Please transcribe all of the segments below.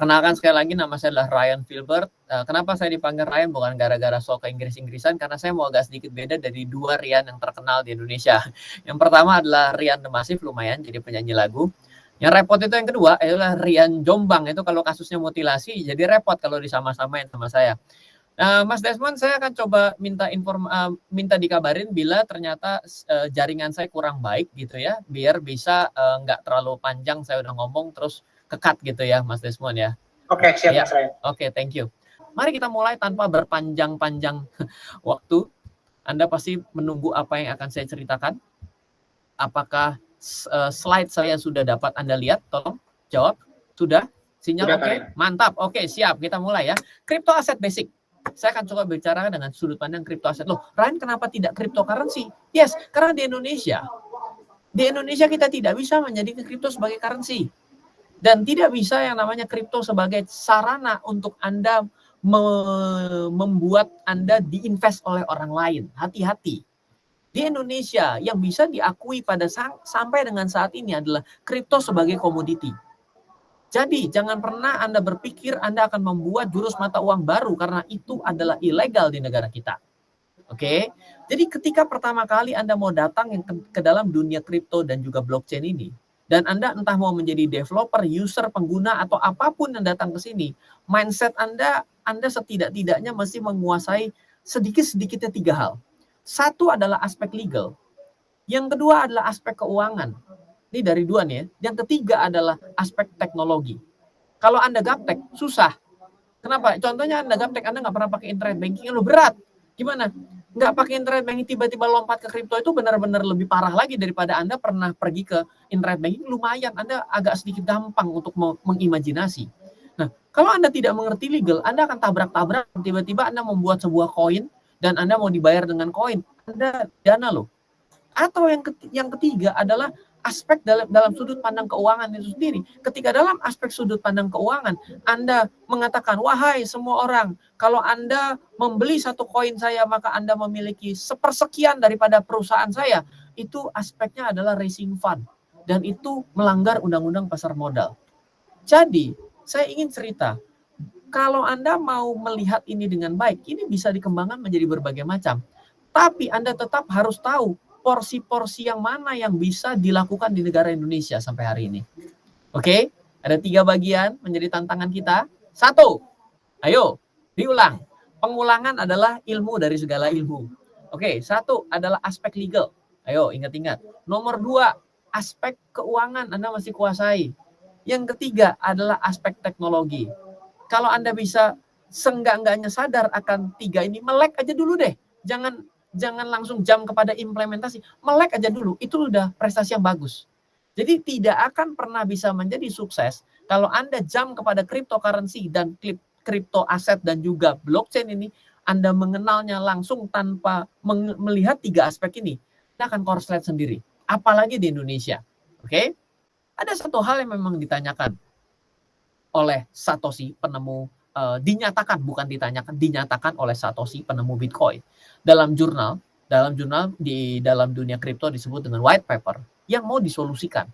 Perkenalkan sekali lagi, nama saya adalah Ryan Filbert. Kenapa saya dipanggil Ryan? Bukan gara-gara sok ke Inggris-Inggrisan, karena saya mau agak sedikit beda dari dua Rian yang terkenal di Indonesia. Yang pertama adalah Rian The Massive, lumayan jadi penyanyi lagu. Yang repot itu yang kedua adalah Rian Jombang, itu kalau kasusnya mutilasi jadi repot kalau disama-samain sama saya. Mas Desmond, saya akan coba minta dikabarin bila ternyata jaringan saya kurang baik gitu ya, biar bisa nggak terlalu panjang saya udah ngomong terus kekat gitu ya, Mas Desmond ya. Oke, siap ya. Mas Ryan. Oke, thank you. Mari kita mulai tanpa berpanjang-panjang waktu. Anda pasti menunggu apa yang akan saya ceritakan. Apakah slide saya sudah dapat Anda lihat? Tolong jawab. Sudah? Sinyal oke? Mantap. Oke, siap. Kita mulai ya. Crypto aset basic. Saya akan coba bicara dengan sudut pandang crypto aset. Loh, Ryan, kenapa tidak cryptocurrency? Yes, karena di Indonesia kita tidak bisa menjadikan crypto sebagai currency. Dan tidak bisa yang namanya kripto sebagai sarana untuk Anda membuat Anda diinvest oleh orang lain. Hati-hati. Di Indonesia yang bisa diakui sampai dengan saat ini adalah kripto sebagai komoditi. Jadi jangan pernah Anda berpikir Anda akan membuat jurus mata uang baru karena itu adalah ilegal di negara kita. Oke. Jadi ketika pertama kali Anda mau datang ke dalam dunia kripto dan juga blockchain ini, dan Anda entah mau menjadi developer, user, pengguna, atau apapun yang datang ke sini, mindset Anda setidak-tidaknya mesti menguasai sedikit-sedikitnya 3 hal. Satu adalah aspek legal. Yang kedua adalah aspek keuangan. Ini dari 2 nih ya. Yang ketiga adalah aspek teknologi. Kalau Anda gaptek, susah. Kenapa? Contohnya Anda gaptek, Anda nggak pernah pakai internet banking, lu berat. Gimana? Nggak pakai internet banking tiba-tiba lompat ke kripto itu benar-benar lebih parah lagi daripada Anda pernah pergi ke internet banking. Lumayan, Anda agak sedikit gampang untuk mengimajinasi. Nah, kalau Anda tidak mengerti legal, Anda akan tabrak-tabrak, tiba-tiba Anda membuat sebuah koin dan Anda mau dibayar dengan koin. Anda dana loh. Atau yang ketiga adalah aspek dalam sudut pandang keuangan itu sendiri. Ketika dalam aspek sudut pandang keuangan, Anda mengatakan, wahai semua orang, kalau Anda membeli satu koin saya, maka Anda memiliki sepersekian daripada perusahaan saya. Itu aspeknya adalah raising fund. Dan itu melanggar undang-undang pasar modal. Jadi, saya ingin cerita, kalau Anda mau melihat ini dengan baik, ini bisa dikembangkan menjadi berbagai macam. Tapi Anda tetap harus tahu porsi-porsi yang mana yang bisa dilakukan di negara Indonesia sampai hari ini. Oke, ada 3 bagian menjadi tantangan kita. 1, ayo diulang. Pengulangan adalah ilmu dari segala ilmu. Oke, 1 adalah aspek legal. Ayo ingat-ingat. Nomor 2, aspek keuangan Anda mesti kuasai. Yang ketiga adalah aspek teknologi. Kalau Anda bisa seenggak-enggaknya sadar akan 3 ini, melek aja dulu deh. Jangan langsung jam kepada implementasi. Melek aja dulu, itu udah prestasi yang bagus. Jadi tidak akan pernah bisa menjadi sukses kalau Anda jam kepada cryptocurrency dan crypto aset dan juga blockchain ini, Anda mengenalnya langsung tanpa melihat 3 aspek ini. Anda akan korslet sendiri. Apalagi di Indonesia. Oke? Ada satu hal yang memang ditanyakan oleh Satoshi, penemu dinyatakan oleh Satoshi, penemu Bitcoin. Dalam jurnal di dalam dunia kripto disebut dengan white paper yang mau disolusikan.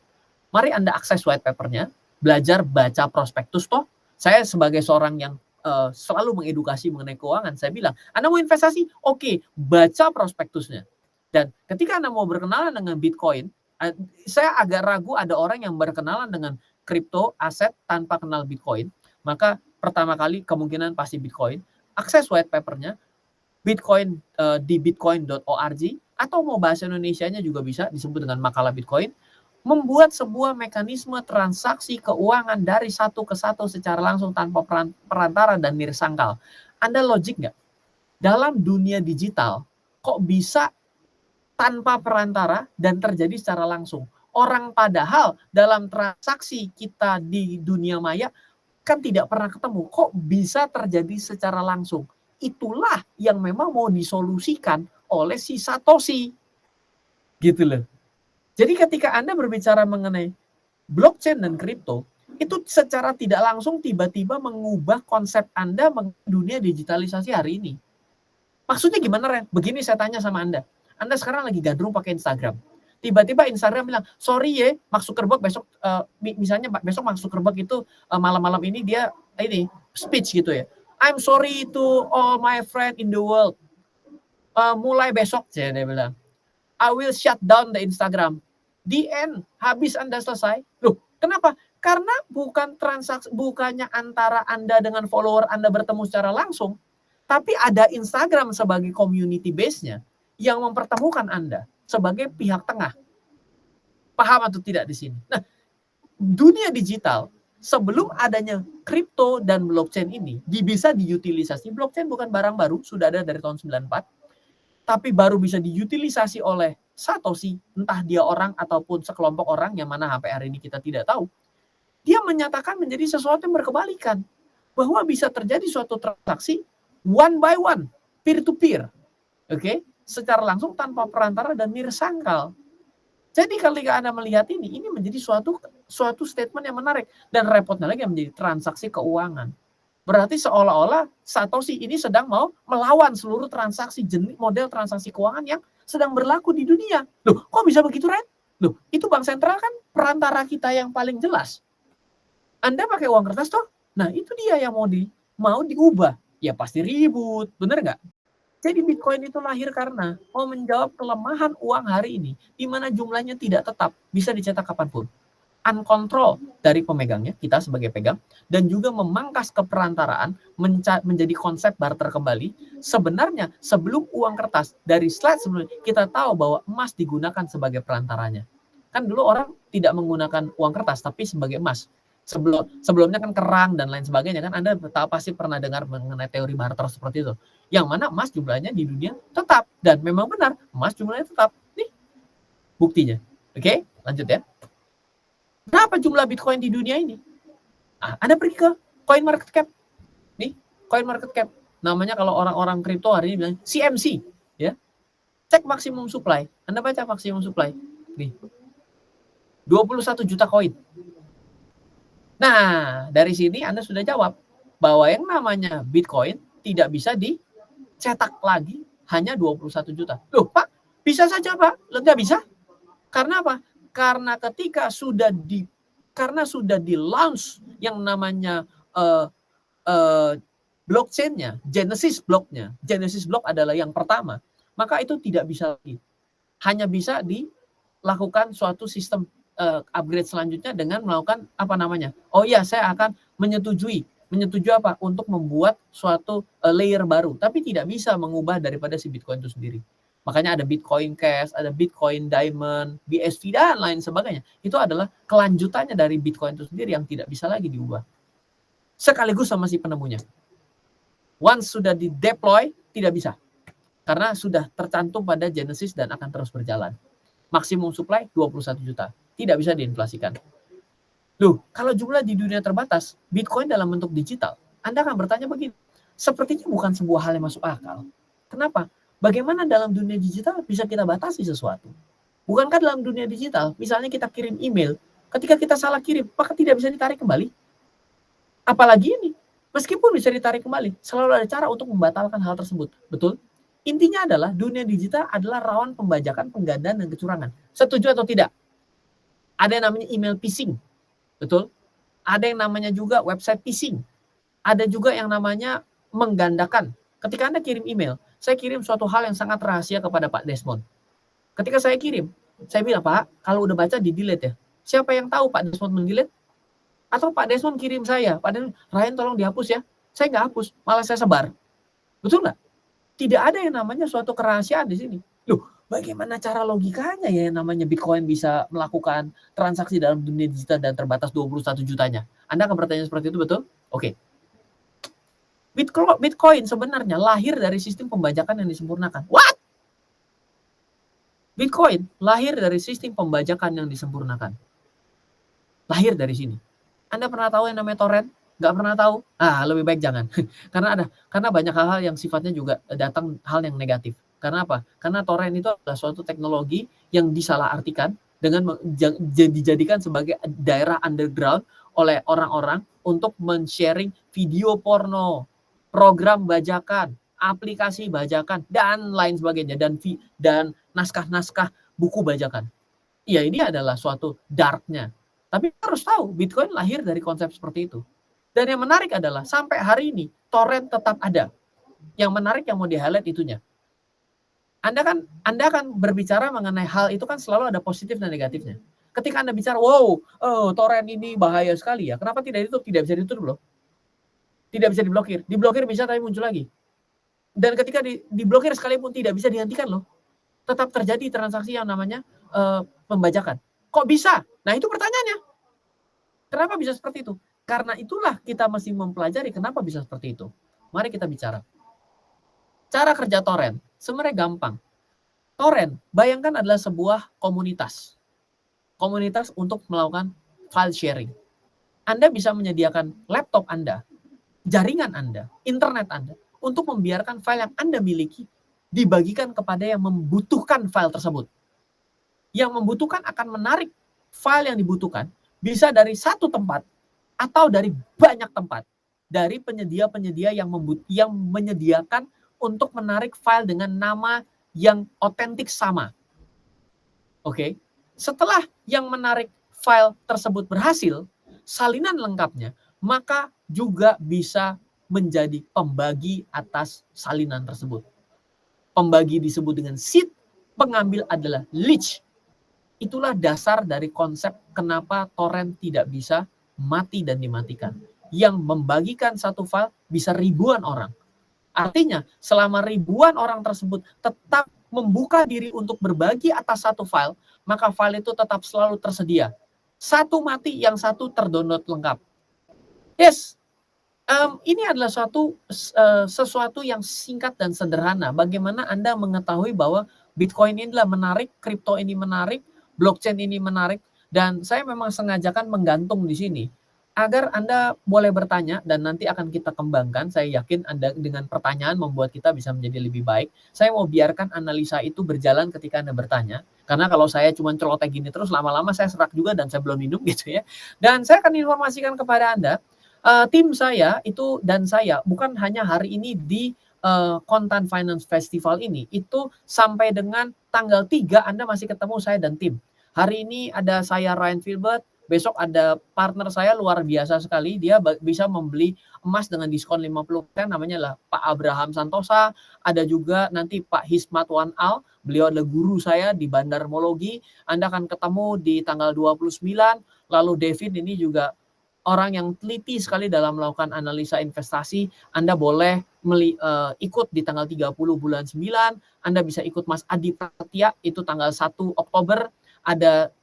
Mari Anda akses white papernya, belajar baca prospektus toh. Saya sebagai seorang yang selalu mengedukasi mengenai keuangan, saya bilang, Anda mau investasi? Oke, baca prospektusnya. Dan ketika Anda mau berkenalan dengan Bitcoin, saya agak ragu ada orang yang berkenalan dengan kripto aset tanpa kenal Bitcoin. Maka pertama kali kemungkinan pasti Bitcoin. Akses white papernya, Bitcoin di bitcoin.org, atau mau bahasa Indonesianya juga bisa disebut dengan makalah Bitcoin. Membuat sebuah mekanisme transaksi keuangan dari satu ke satu secara langsung tanpa perantara dan nirsangkal. Anda logik nggak? Dalam dunia digital, kok bisa tanpa perantara dan terjadi secara langsung? Orang padahal dalam transaksi kita di dunia maya kan tidak pernah ketemu. Kok bisa terjadi secara langsung? Itulah yang memang mau disolusikan oleh si Satoshi. Gitu loh. Jadi ketika Anda berbicara mengenai blockchain dan kripto, itu secara tidak langsung tiba-tiba mengubah konsep Anda mengenai dunia digitalisasi hari ini. Maksudnya gimana, Ren? Begini saya tanya sama Anda. Anda sekarang lagi gandrung pakai Instagram. Tiba-tiba Instagram bilang, sorry ya, Mark Zuckerberg besok, misalnya besok Mark Zuckerberg itu malam-malam ini dia ini speech gitu ya. I'm sorry to all my friend in the world. Mulai besok, dia bilang, I will shut down the Instagram. The end, habis Anda selesai. Loh, kenapa? Karena bukan transaksi, bukannya antara Anda dengan follower Anda bertemu secara langsung, tapi ada Instagram sebagai community base-nya yang mempertemukan Anda sebagai pihak tengah. Paham atau tidak di sini? Nah, dunia digital sebelum adanya kripto dan blockchain ini bisa diutilisasi. Blockchain bukan barang baru, sudah ada dari tahun 94, tapi baru bisa diutilisasi oleh Satoshi, entah dia orang ataupun sekelompok orang yang mana sampai hari ini kita tidak tahu. Dia menyatakan menjadi sesuatu yang berkebalikan, bahwa bisa terjadi suatu transaksi one by one, peer to peer, oke, secara langsung tanpa perantara dan nirsangkal. Jadi ketika Anda melihat ini menjadi suatu statement yang menarik, dan repotnya lagi menjadi transaksi keuangan. Berarti seolah-olah Satoshi ini sedang mau melawan seluruh transaksi, jenis model transaksi keuangan yang sedang berlaku di dunia. Loh, kok bisa begitu, Ren? Loh, itu bank sentral kan perantara kita yang paling jelas. Anda pakai uang kertas toh? Nah, itu dia yang mau diubah. Ya pasti ribut, bener nggak? Jadi Bitcoin itu lahir karena mau menjawab kelemahan uang hari ini, di mana jumlahnya tidak tetap, bisa dicetak kapanpun. Uncontrol dari pemegangnya, kita sebagai pegang, dan juga memangkas keperantaraan, menjadi konsep barter kembali. Sebenarnya sebelum uang kertas, dari slide sebelumnya, kita tahu bahwa emas digunakan sebagai perantaranya. Kan dulu orang tidak menggunakan uang kertas, tapi sebagai emas. Sebelumnya kan kerang dan lain sebagainya, kan Anda pasti pernah dengar mengenai teori barter seperti itu. Yang mana emas jumlahnya di dunia tetap, dan memang benar emas jumlahnya tetap. Nih buktinya. Oke, lanjut ya. Berapa jumlah Bitcoin di dunia ini? Anda pergi ke Coin Market Cap. Nih, Coin Market Cap. Namanya kalau orang-orang kripto hari ini bilang CMC, ya. Cek maksimum supply. Anda baca maksimum supply. Nih. 21 juta koin. Nah, dari sini Anda sudah jawab bahwa yang namanya Bitcoin tidak bisa dicetak lagi hanya 21 juta. Loh, Pak, bisa saja, Pak. Nggak bisa. Karena apa? Karena ketika sudah di launch yang namanya blockchain-nya, Genesis block-nya. Genesis block adalah yang pertama. Maka itu tidak bisa lagi. Hanya bisa dilakukan suatu sistem upgrade selanjutnya dengan melakukan apa namanya? Oh iya, saya akan menyetujui apa? Untuk membuat suatu layer baru, tapi tidak bisa mengubah daripada si Bitcoin itu sendiri. Makanya ada Bitcoin Cash, ada Bitcoin Diamond, BSV dan lain sebagainya. Itu adalah kelanjutannya dari Bitcoin itu sendiri yang tidak bisa lagi diubah. Sekaligus sama si penemunya. Once sudah di-deploy, tidak bisa. Karena sudah tercantum pada Genesis dan akan terus berjalan. Maksimum supply 21 juta. Tidak bisa diinflasikan. Loh, kalau jumlah di dunia terbatas, Bitcoin dalam bentuk digital, Anda akan bertanya begini, sepertinya bukan sebuah hal yang masuk akal. Kenapa? Bagaimana dalam dunia digital bisa kita batasi sesuatu? Bukankah dalam dunia digital, misalnya kita kirim email, ketika kita salah kirim, maka tidak bisa ditarik kembali? Apalagi ini, meskipun bisa ditarik kembali, selalu ada cara untuk membatalkan hal tersebut. Betul? Intinya adalah dunia digital adalah rawan pembajakan, penggandaan, dan kecurangan. Setuju atau tidak? Ada yang namanya email phishing. Betul? Ada yang namanya juga website phishing. Ada juga yang namanya menggandakan. Ketika Anda kirim email, saya kirim suatu hal yang sangat rahasia kepada Pak Desmond. Ketika saya kirim, saya bilang, Pak, kalau udah baca di-delete ya. Siapa yang tahu Pak Desmond mendelete? Atau Pak Desmond kirim saya, Pak Desmond, Ryan tolong dihapus ya. Saya nggak hapus, malah saya sebar. Betul nggak? Tidak ada yang namanya suatu kerahasiaan di sini. Loh, bagaimana cara logikanya ya yang namanya Bitcoin bisa melakukan transaksi dalam dunia digital dan terbatas 21 jutanya? Anda akan bertanya seperti itu, betul? Oke. Bitcoin sebenarnya lahir dari sistem pembajakan yang disempurnakan. What? Bitcoin lahir dari sistem pembajakan yang disempurnakan. Lahir dari sini. Anda pernah tahu yang namanya torrent? Nggak pernah tahu? Lebih baik jangan. Karena banyak hal-hal yang sifatnya juga datang hal yang negatif. Karena apa? Karena torrent itu adalah suatu teknologi yang disalahartikan dengan dijadikan sebagai daerah underground oleh orang-orang untuk men-sharing video porno, program bajakan, aplikasi bajakan, dan lain sebagainya, dan naskah-naskah buku bajakan. Ya ini adalah suatu darknya. Tapi harus tahu Bitcoin lahir dari konsep seperti itu. Dan yang menarik adalah sampai hari ini torrent tetap ada. Yang menarik yang mau di-highlight itunya. Anda kan berbicara mengenai hal itu kan selalu ada positif dan negatifnya. Ketika Anda bicara, wow, torrent ini bahaya sekali ya. Kenapa tidak ditutup? Tidak bisa ditutup loh. Tidak bisa diblokir. Diblokir bisa tapi muncul lagi. Dan ketika diblokir sekalipun tidak bisa dihentikan loh. Tetap terjadi transaksi yang namanya pembajakan. Kok bisa? Nah itu pertanyaannya. Kenapa bisa seperti itu? Karena itulah kita mesti mempelajari kenapa bisa seperti itu. Mari kita bicara. Cara kerja torrent sebenarnya gampang. Torrent, bayangkan adalah sebuah komunitas. Komunitas untuk melakukan file sharing. Anda bisa menyediakan laptop Anda, jaringan Anda, internet Anda, untuk membiarkan file yang Anda miliki dibagikan kepada yang membutuhkan file tersebut. Yang membutuhkan akan menarik file yang dibutuhkan, bisa dari satu tempat atau dari banyak tempat. Dari penyedia-penyedia yang menyediakan untuk menarik file dengan nama yang otentik sama. Oke. Setelah yang menarik file tersebut berhasil, salinan lengkapnya, maka juga bisa menjadi pembagi atas salinan tersebut. Pembagi disebut dengan seed, pengambil adalah leech. Itulah dasar dari konsep kenapa torrent tidak bisa mati dan dimatikan. Yang membagikan satu file bisa ribuan orang. Artinya, selama ribuan orang tersebut tetap membuka diri untuk berbagi atas satu file, maka file itu tetap selalu tersedia. Satu mati, yang satu terdownload lengkap. Yes, ini adalah sesuatu yang singkat dan sederhana. Bagaimana Anda mengetahui bahwa Bitcoin ini adalah menarik, kripto ini menarik, blockchain ini menarik, dan saya memang sengajakan menggantung di sini agar Anda boleh bertanya dan nanti akan kita kembangkan. Saya yakin Anda dengan pertanyaan membuat kita bisa menjadi lebih baik. Saya mau biarkan analisa itu berjalan ketika Anda bertanya. Karena kalau saya cuma celoteh gini terus, lama-lama saya serak juga dan saya belum minum gitu ya. Dan saya akan informasikan kepada Anda, tim saya itu dan saya bukan hanya hari ini di Kontan Finance Festival ini, itu sampai dengan tanggal 3 Anda masih ketemu saya dan tim. Hari ini ada saya Ryan Filbert, besok ada partner saya luar biasa sekali, dia bisa membeli emas dengan diskon 50%, namanya lah Pak Abraham Santosa. Ada juga nanti Pak Hismat Wanal, beliau adalah guru saya di Bandarmologi. Anda akan ketemu di tanggal 29. Lalu David ini juga orang yang teliti sekali dalam melakukan analisa investasi. Anda boleh ikut di tanggal 30 bulan 9. Anda bisa ikut Mas Adi Prasetya, itu tanggal 1 Oktober. Ada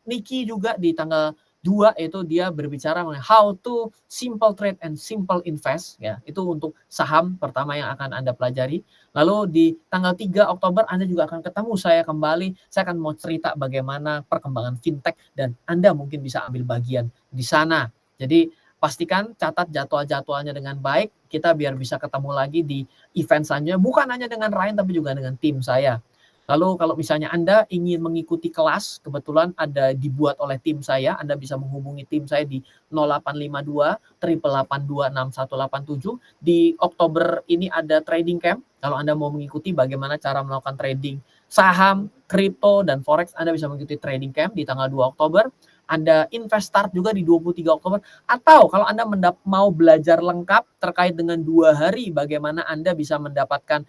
Niki juga di tanggal 2, yaitu dia berbicara mengenai how to simple trade and simple invest. Ya, itu untuk saham pertama yang akan Anda pelajari. Lalu di tanggal 3 Oktober Anda juga akan ketemu saya kembali. Saya akan mau cerita bagaimana perkembangan fintech dan Anda mungkin bisa ambil bagian di sana. Jadi pastikan catat jadwal-jadwalnya dengan baik. Kita biar bisa ketemu lagi di event selanjutnya. Bukan hanya dengan Ryan tapi juga dengan tim saya. Lalu kalau misalnya Anda ingin mengikuti kelas, kebetulan ada dibuat oleh tim saya, Anda bisa menghubungi tim saya di 0852 882 6187. Di Oktober ini ada trading camp. Kalau Anda mau mengikuti bagaimana cara melakukan trading saham, kripto, dan forex, Anda bisa mengikuti trading camp di tanggal 2 Oktober. Ada Invest Start juga di 23 Oktober. Atau kalau Anda mau belajar lengkap terkait dengan 2 hari bagaimana Anda bisa mendapatkan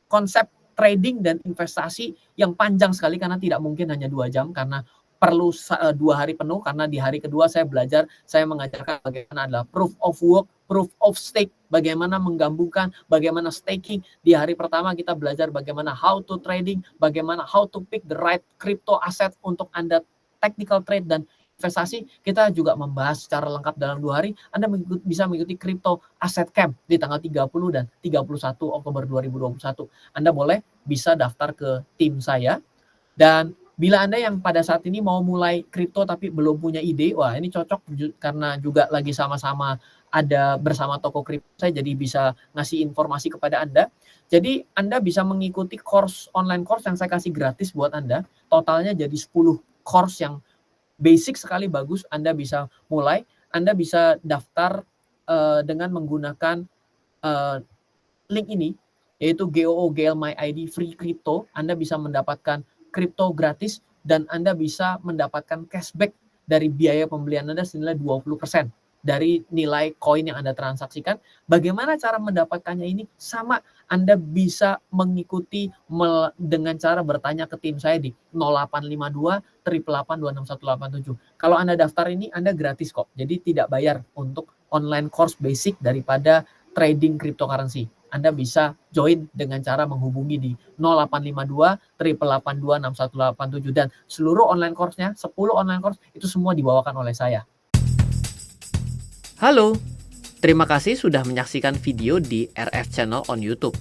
konsep trading dan investasi yang panjang sekali, karena tidak mungkin hanya 2 jam, karena perlu 2 hari penuh. Karena di hari kedua saya belajar, saya mengajarkan bagaimana adalah proof of work, proof of stake, bagaimana menggabungkan, bagaimana staking. Di hari pertama kita belajar bagaimana how to trading, bagaimana how to pick the right crypto asset untuk Anda technical trade dan investasi. Kita juga membahas secara lengkap dalam 2 hari. Anda bisa mengikuti Crypto Asset Camp di tanggal 30 dan 31 Oktober 2021. Anda bisa daftar ke tim saya. Dan bila Anda yang pada saat ini mau mulai kripto tapi belum punya ide, wah ini cocok karena juga lagi sama-sama ada bersama toko kripto saya, jadi bisa ngasih informasi kepada Anda. Jadi Anda bisa mengikuti online course yang saya kasih gratis buat Anda. Totalnya jadi 10 course yang basic sekali, bagus. Anda bisa mulai, Anda bisa daftar dengan menggunakan link ini, yaitu GOO GL My ID Free Crypto. Anda bisa mendapatkan kripto gratis dan Anda bisa mendapatkan cashback dari biaya pembelian Anda senilai 20% dari nilai koin yang Anda transaksikan. Bagaimana cara mendapatkannya ini? Sama, Anda bisa mengikuti dengan cara bertanya ke tim saya di 0852 888 26187. Kalau Anda daftar ini, Anda gratis kok. Jadi tidak bayar untuk online course basic daripada trading cryptocurrency. Anda bisa join dengan cara menghubungi di 0852 888 26187 dan seluruh online course-nya, 10 online course itu semua dibawakan oleh saya. Halo, terima kasih sudah menyaksikan video di RF Channel on YouTube.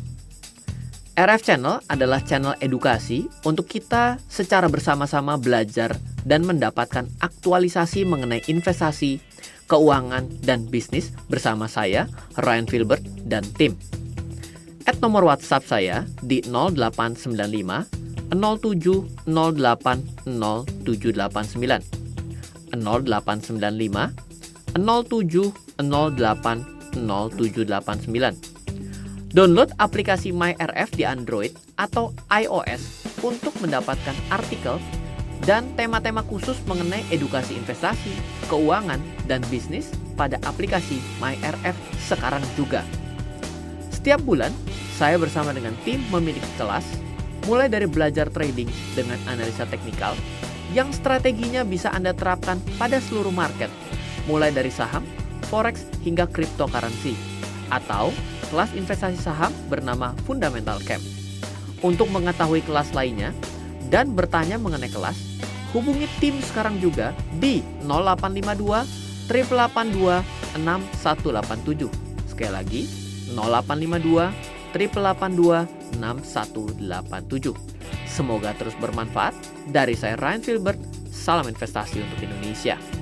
RF Channel adalah channel edukasi untuk kita secara bersama-sama belajar dan mendapatkan aktualisasi mengenai investasi, keuangan, dan bisnis bersama saya, Ryan Filbert, dan tim. Add nomor WhatsApp saya di 0895 07 08 0789 0895 07 08 0789. Download aplikasi MyRF di Android atau iOS untuk mendapatkan artikel dan tema-tema khusus mengenai edukasi investasi, keuangan, dan bisnis pada aplikasi MyRF sekarang juga. Setiap bulan, saya bersama dengan tim memiliki kelas, mulai dari belajar trading dengan analisa teknikal, yang strateginya bisa Anda terapkan pada seluruh market, mulai dari saham, forex, hingga cryptocurrency, atau kelas investasi saham bernama Fundamental Camp. Untuk mengetahui kelas lainnya dan bertanya mengenai kelas, hubungi tim sekarang juga di 0852 882 6187. Sekali lagi, 0852 882 6187. Semoga terus bermanfaat. Dari saya Ryan Filbert, salam investasi untuk Indonesia.